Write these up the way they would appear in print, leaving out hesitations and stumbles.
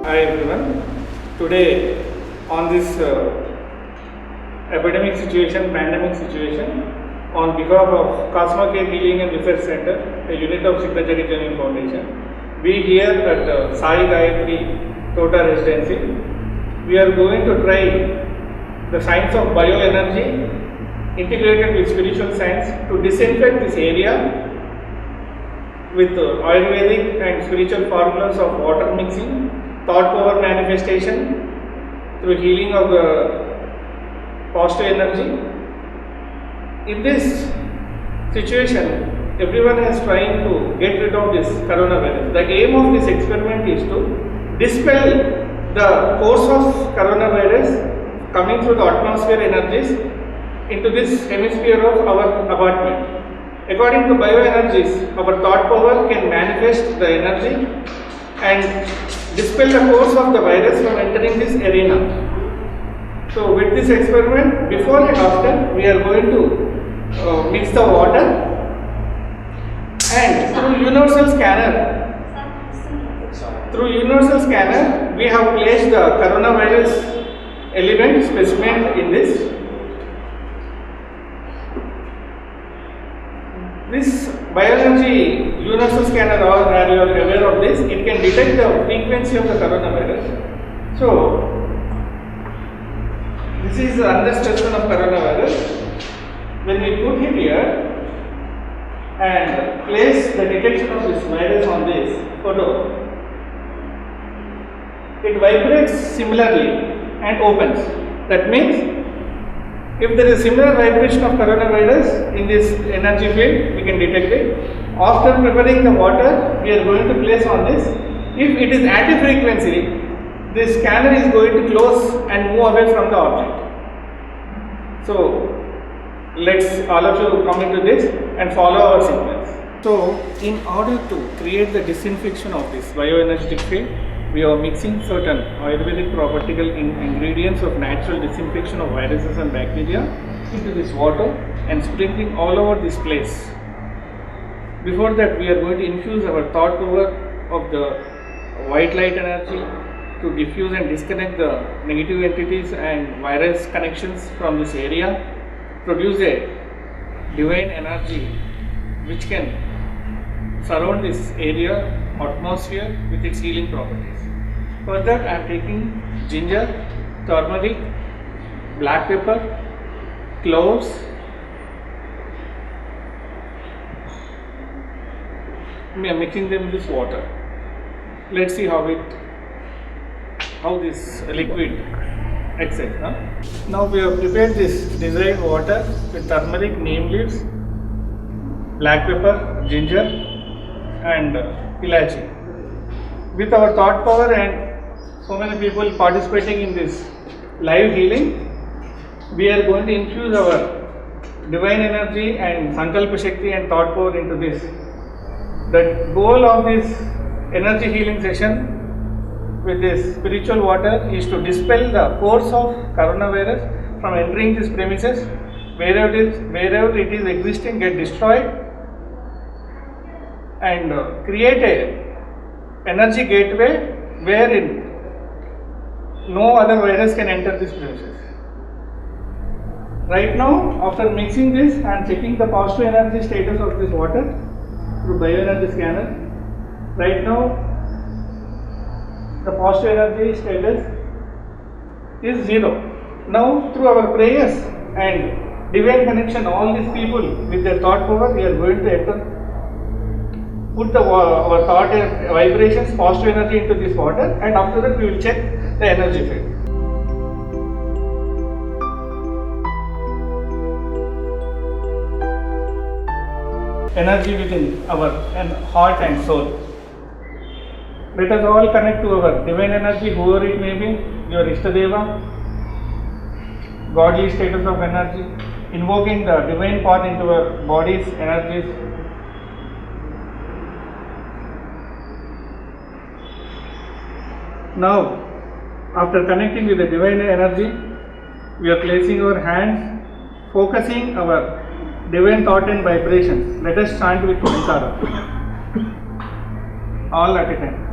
Hi everyone. Today on this epidemic situation, pandemic situation, on behalf of Cosmo Care Healing and Research Center, a unit of Siddhachari Genuine Foundation, we here at Sai Gayatri Tota Residency, we are going to try the science of bioenergy integrated with spiritual science to disinfect this area with Ayurvedic and spiritual formulas of water mixing, thought power manifestation through healing of the positive energy. In this situation, everyone is trying to get rid of this coronavirus. The aim of this experiment is to dispel the force of coronavirus coming through the atmosphere energies into this hemisphere of our apartment. According to bioenergies, our thought power can manifest the energy and dispel the force of the virus from entering this arena. So with this experiment, before and after, we are going to mix the water, and through universal scanner, we have placed the coronavirus element specimen in this. This bioenergy universal scanner, are you aware of this? It can detect the frequency of the coronavirus. So, this is another specimen of coronavirus. When we put it here and place the detection of this virus on this photo, it vibrates similarly and opens. That means, if there is similar vibration of coronavirus in this energy field, we can detect it. After preparing the water, we are going to place on this. If it is anti-frequency, this scanner is going to close and move away from the object. So, let's all of you come into this and follow our sequence. So, in order to create the disinfection of this bioenergetic field, we are mixing certain Ayurvedic propertical ingredients of natural disinfection of viruses and bacteria into this water and sprinkling all over this place. Before that, we are going to infuse our thought power of the white light energy to diffuse and disconnect the negative entities and virus connections from this area, produce a divine energy which can surround this area, atmosphere with its healing properties. For that, I am taking ginger, turmeric, black pepper, cloves, we are mixing them in this water. Let's see how this liquid exits. Now we have prepared this desired water with turmeric, neem leaves, black pepper, ginger and ilachi. With our thought power and so many people participating in this live healing, we are going to infuse our divine energy and Sankalpa Shakti and thought power into this. The goal of this energy healing session with this spiritual water is to dispel the force of coronavirus from entering these premises. Wherever it is existing, get destroyed and create a energy gateway wherein no other virus can enter this premises. Right now, after mixing this, I am checking the positive energy status of this water through bioenergy scanner. Right now, the positive energy status is 0. Now, through our prayers and divine connection, all these people with their thought power, we are going to enter. Put our thought and vibrations, positive energy into this water, and after that we will check the energy field. Energy within our heart and soul. Let us all connect to our divine energy, whoever it may be, your Ishtadeva, godly status of energy, invoking the divine path into our body's energies. Now, after connecting with the divine energy, we are placing our hands, focusing our divine thought and vibrations. Let us chant with Omkara, all at a time.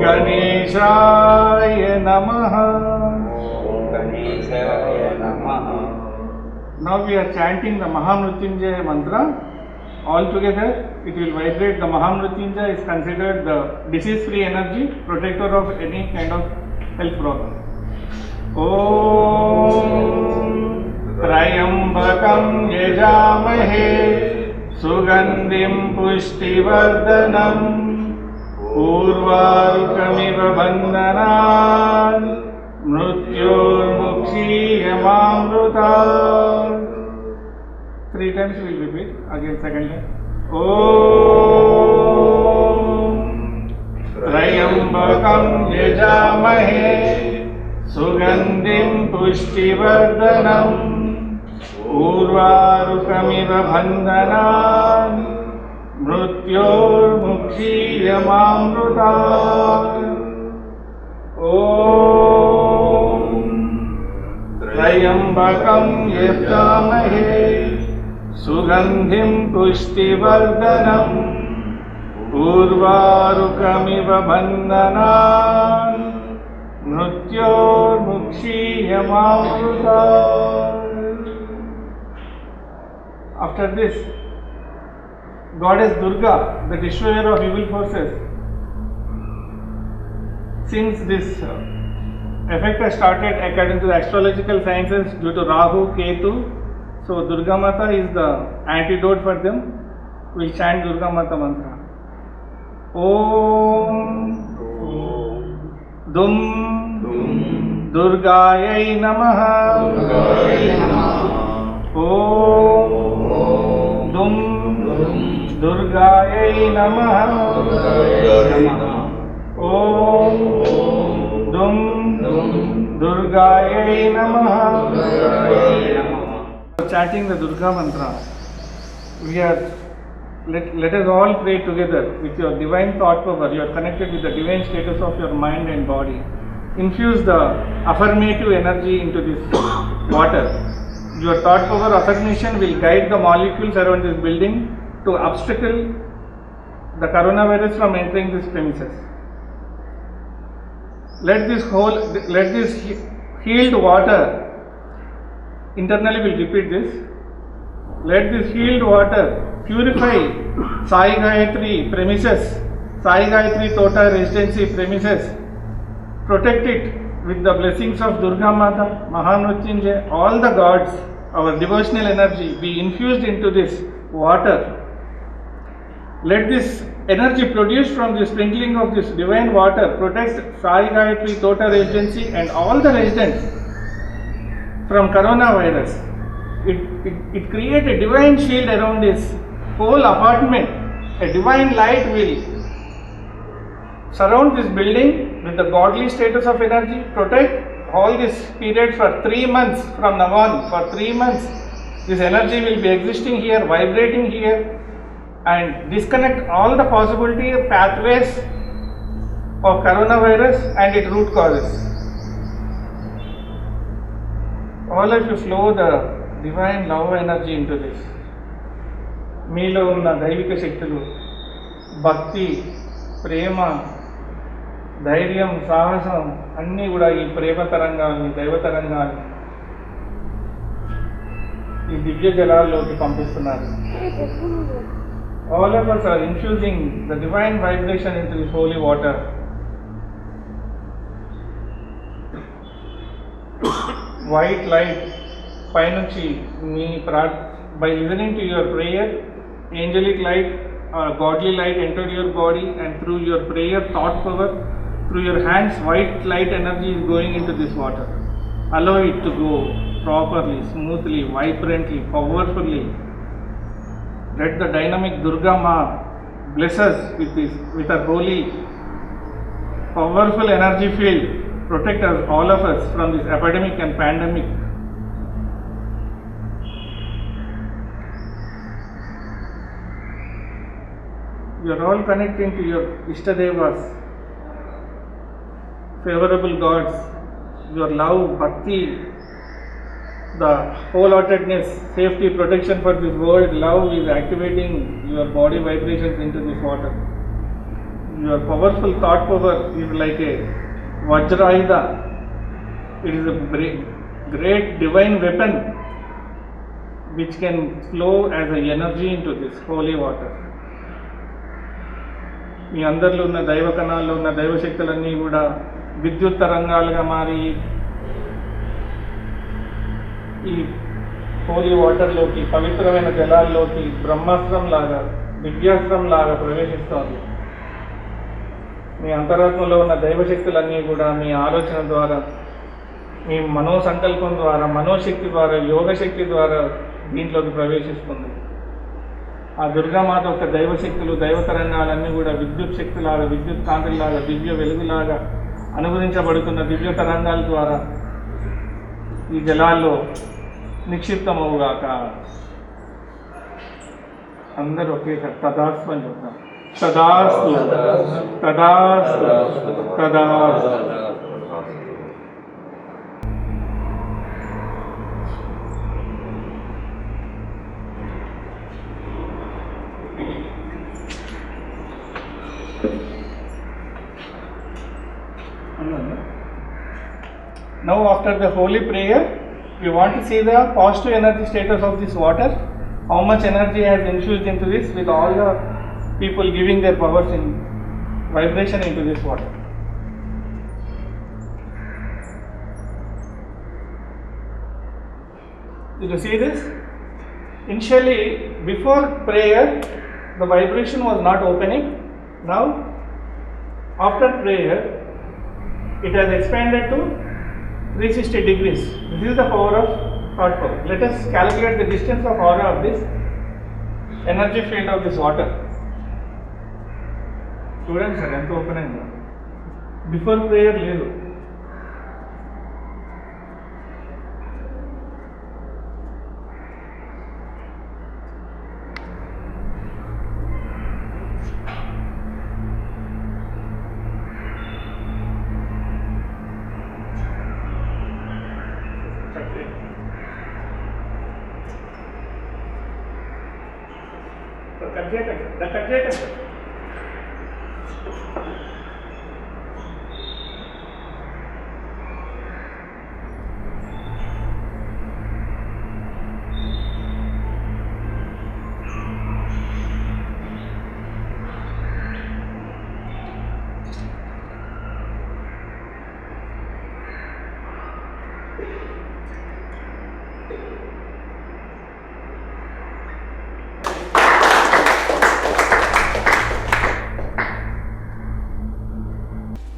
Ganeshaya Namaha. Now we are chanting the Mahamrutyunjaya mantra. All together, it will vibrate. The Mahamrutyunjaya is considered the disease-free energy, protector of any kind of health problem. Om Trayambakam Yajamahe Sugandhim Pushtivardhanam Urvarukamiv Bandhanan Mrityormukshiyamamrutam. 3 times we will repeat. Again, second time. Om Trayambakam Yajamahe Sugandhim Pushtivardhanam Urvarukamiv Bandhanan Mrityormukshiyamamrutam. Om Trayambakam Yajamahe Sugandhim Pushtivardhanam Urvarukamiv Bandhanan Mrityormukshiyamamrutam. After this, Goddess Durga, the destroyer of evil forces, since this effect has started according to the astrological sciences due to Rahu, Ketu, so Durga Mata is the antidote for them. We chant Durga Mata mantra. Om Dum Durgayai Namaha. Om Dum Durgayai Namaha. Om Dum Durgayai Namaha. Chanting the Durga mantra, we are let us all pray together with your divine thought power. You are connected with the divine status of your mind and body. Infuse the affirmative energy into this water. Your thought power affirmation will guide the molecules around this building to obstacle the coronavirus from entering this premises. Let this healed water, internally we'll repeat this. Let this healed water purify Sai Gayatri premises, Sai Gayatri Tota Residency premises. Protect it with the blessings of Durga Mata, Mahamrutyunjaya, all the gods. Our devotional energy be infused into this water. Let this energy produced from the sprinkling of this divine water protect Sai Gayatri Tota Residency and all the residents from coronavirus. It creates a divine shield around this whole apartment. A divine light will surround this building with the godly status of energy. Protect all this period for 3 months from now on. For 3 months, this energy will be existing here, vibrating here, and disconnect all the possibility of pathways of coronavirus and its root causes. All of you flow the divine love energy into this. మీలో ఉన్న దైవిక శక్తులు, భక్తి, ప్రేమ, ధైర్యం, సాహసం అన్నీ కూడా ఈ ప్రేమ తరంగాల్ని, దైవ తరంగాల్ని ఈ దివ్య జలాల్లోకి పంపిస్తున్నారు. All of us are infusing the divine vibration into this holy water. White light పైనుంచి మీ by listening to your prayer, angelic light or godly light enter your body, and through your prayer thought power, through your hands, white light energy is going into this water. Allow it to go properly, smoothly, vibrantly, powerfully. Let the dynamic Durga Ma bless us with her holy, powerful energy field protect us, all of us, from this epidemic and pandemic. You are all connecting to your Ishtadevas, favorable gods, your love, bhakti, the wholeheartedness, safety, protection for this world. Love is activating your body vibrations into this water. Your powerful thought power is like a Vajrayuda. It is a great divine weapon which can flow as an energy into this holy water. మీ అందరిలో ఉన్న దైవ కణాల్లో ఉన్న దైవశక్తులన్నీ కూడా విద్యుత్ తరంగాలుగా మారి ఈ హోలీ వాటర్లోకి, పవిత్రమైన జలాల్లోకి బ్రహ్మాస్త్రం లాగా, దివ్యాస్త్రం లాగా ప్రవేశిస్తోంది. మీ అంతరాత్మలో ఉన్న దైవశక్తులన్నీ కూడా మీ ఆలోచన ద్వారా, మీ మనోసంకల్పం ద్వారా, మనోశక్తి ద్వారా, యోగశక్తి ద్వారా దీంట్లోకి ప్రవేశిస్తుంది. ఆ దుర్గామాత యొక్క దైవశక్తులు, దైవతరంగాలన్నీ కూడా విద్యుత్ శక్తిలాగా, విద్యుత్ కాంతులాగా, దివ్య వెలుగులాగా అనుభవించబడుతున్న దివ్య తరంగాల ద్వారా ఈ జలాల్లో నిక్షిప్తమవుగాక. అందరూ ఒకేసారి తదాస్తు అని చెప్తాం. తదాస్తు, తదాస్తు, తదాస్తు. Now after the holy prayer, we want to see the positive energy status of this water. How much energy has infused into this, with all the people giving their powers in vibration into this water. Did you see this? Initially, before prayer, the vibration was not opening. Now, after prayer, it has expanded to 360 degrees. This is the power of thought power. Let us calculate the distance of aura of this energy field of this water. చూడండి sir ఎంత open అయిందో. Before prayer లేదు. Cut చేయకండి.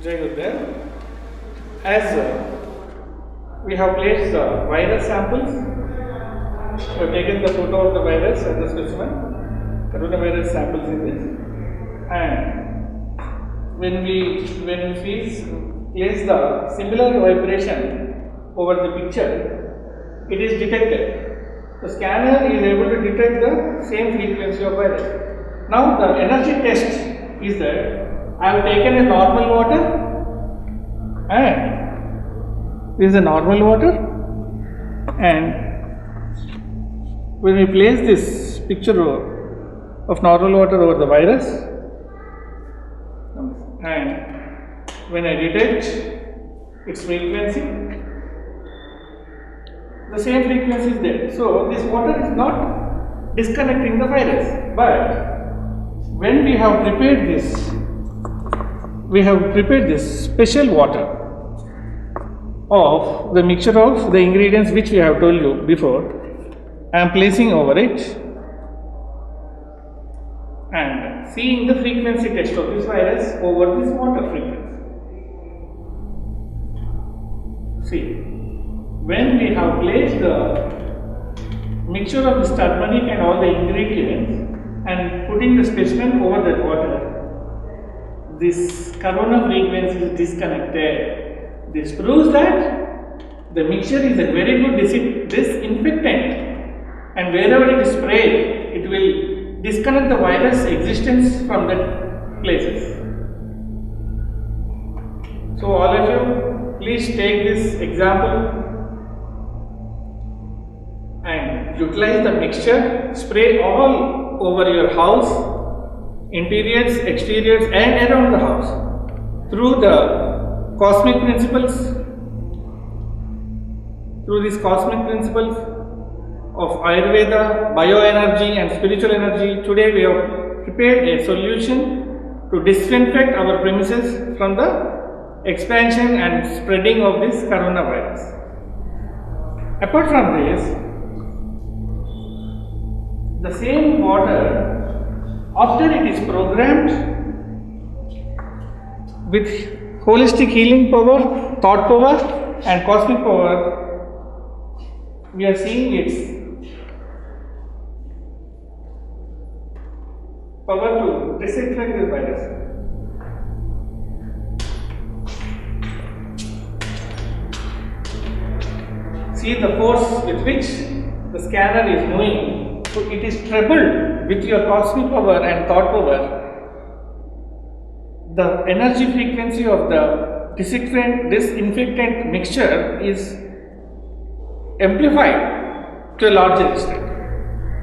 Jai Gurudev. As we have placed the virus samples, we have taken the photo of the virus and the specimen, coronavirus samples in this, and when we place the similar vibration over the picture, it is detected. The scanner is able to detect the same frequency of virus. Now the energy test is that I have taken a normal water, and this is a normal water, and when we place this picture of normal water over the virus, and when I detect its frequency, the same frequency is there. So this water is not disconnecting the virus, but when we have prepared this special water of the mixture of the ingredients which we have told you before. I am placing over it and seeing the frequency test of this virus over this water frequency. See, when we have placed the mixture of this turmeric and all the ingredients and putting the specimen over that water, this corona frequency is disconnected. This proves that the mixture is a very good disinfectant, and wherever it is sprayed, it will disconnect the virus existence from that places. So all of you, please take this example and utilize the mixture, spray all over your house, interiors, exteriors and around the house through the cosmic principles. Through these cosmic principles of Ayurveda, bioenergy and spiritual energy, today we have prepared a solution to disinfect our premises from the expansion and spreading of this coronavirus. Apart from this, the same water, after it is programmed with holistic healing power, thought power and cosmic power, we are seeing its power to disinfect this virus. See the force with which the scanner is moving. So it is trebled with your cosmic power and thought power. The energy frequency of the disinfectant mixture is amplified to a larger extent.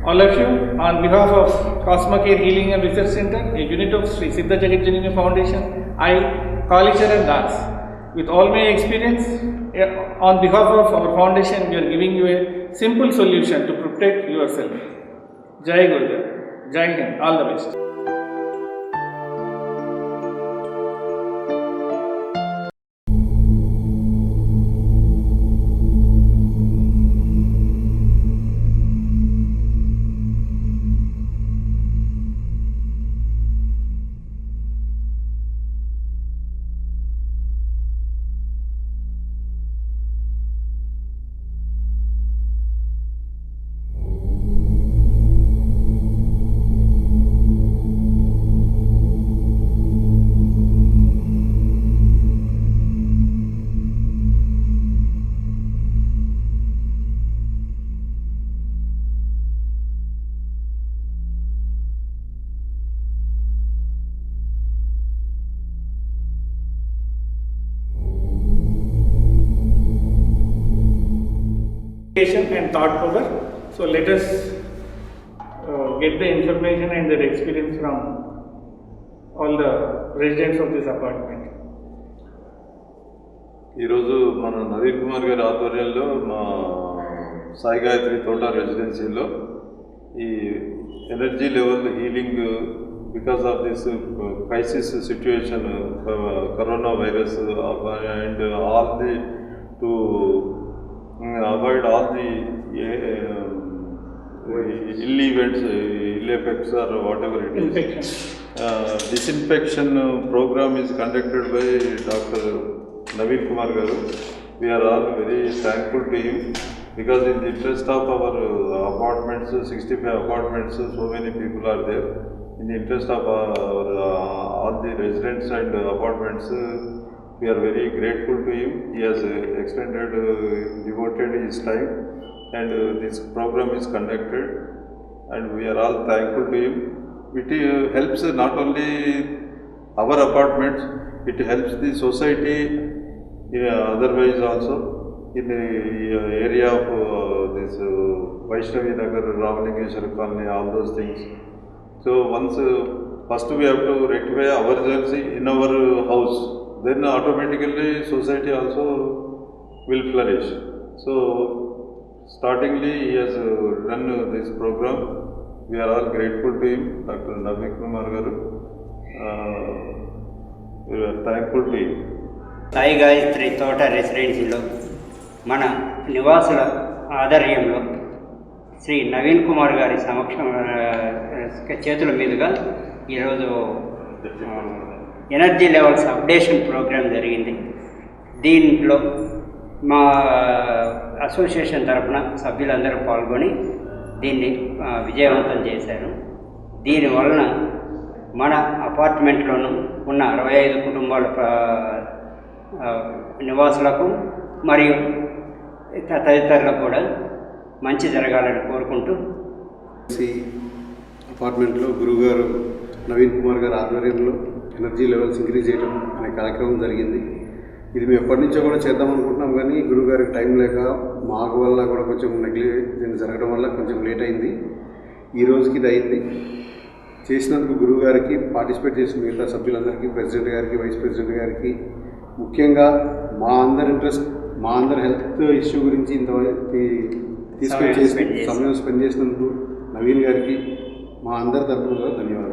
All of you, on behalf of Cosmocare Healing and Research Center, a unit of Sri Siddha Jagat Janini Foundation, I, Kalicharan Das, with all my experience, on behalf of our foundation, we are giving you a simple solution to protect yourself. Jai Gurudev, Jai Hind, all the best. And thought power. So let us get the information and their experience from all the residents of this apartment. ఈరోజు మన నవీన్ కుమార్ గారి ఆధ్వర్యంలో మా సాయి గాయత్రి తోట రెసిడెన్సీలో ఈ energy level healing because of this crisis situation corona virus and all the to avoid all the ill events, ill effects or whatever it is. Disinfection program is conducted by Dr. Naveen Kumar Garu. We are all very thankful to him because in the interest of our apartments, 65 apartments, so many people are there. In the interest of our all the residents and apartments, we are very grateful to him. He has extended, devoted his time, and this program is conducted, and we are all thankful to him. It helps not only our apartments, it helps the society otherwise also in the area of this Vaishnavi Nagar, Ramalingeshwar Colony, all those things. So once first we have to rectify ourselves in our house, then automatically society also will flourish. So startingly he has done this program. We are all grateful to him, Dr. Naveen Kumar Garu. We are thankful to him. Sai Gayatri తోట రెసిడెన్సీలో మన నివాసుల ఆధ్వర్యంలో శ్రీ నవీన్ కుమార్ గారి సమక్షం చేతుల మీదుగా ఈరోజు energy levels updation programme జరిగింది. దీంట్లో మా అసోసియేషన్ తరఫున సభ్యులందరూ పాల్గొని దీన్ని విజయవంతం చేశారు. దీనివలన మన అపార్ట్మెంట్లోనూ ఉన్న 65 కుటుంబాల నివాసులకు మరియు తదితరులకు కూడా మంచి జరగాలని కోరుకుంటూ అపార్ట్మెంట్లో గురువుగారు నవీన్ కుమార్ గారి ఆధ్వర్యంలో ఎనర్జీ లెవెల్స్ ఇంక్రీజ్ చేయడం అనే కార్యక్రమం జరిగింది. ఇది మేము ఎప్పటి నుంచో కూడా చేద్దాం అనుకుంటున్నాం, కానీ గురువుగారికి టైం లేక మాకు వల్ల కూడా కొంచెం నెగ్లిజెన్స్ జరగడం వల్ల కొంచెం లేట్ అయింది. ఈ రోజుకి ఇది అయింది. చేసినందుకు గురువుగారికి, పార్టిసిపేట్ చేసిన మిగతా సభ్యులందరికీ, ప్రెసిడెంట్ గారికి, వైస్ ప్రెసిడెంట్ గారికి, ముఖ్యంగా మా అందరి హెల్త్ ఇష్యూ గురించి ఇంతవరకు తీసుకొని సమయం స్పెండ్ చేసినందుకు నవీన్ గారికి మా అందరి తరఫున ధన్యవాదాలు.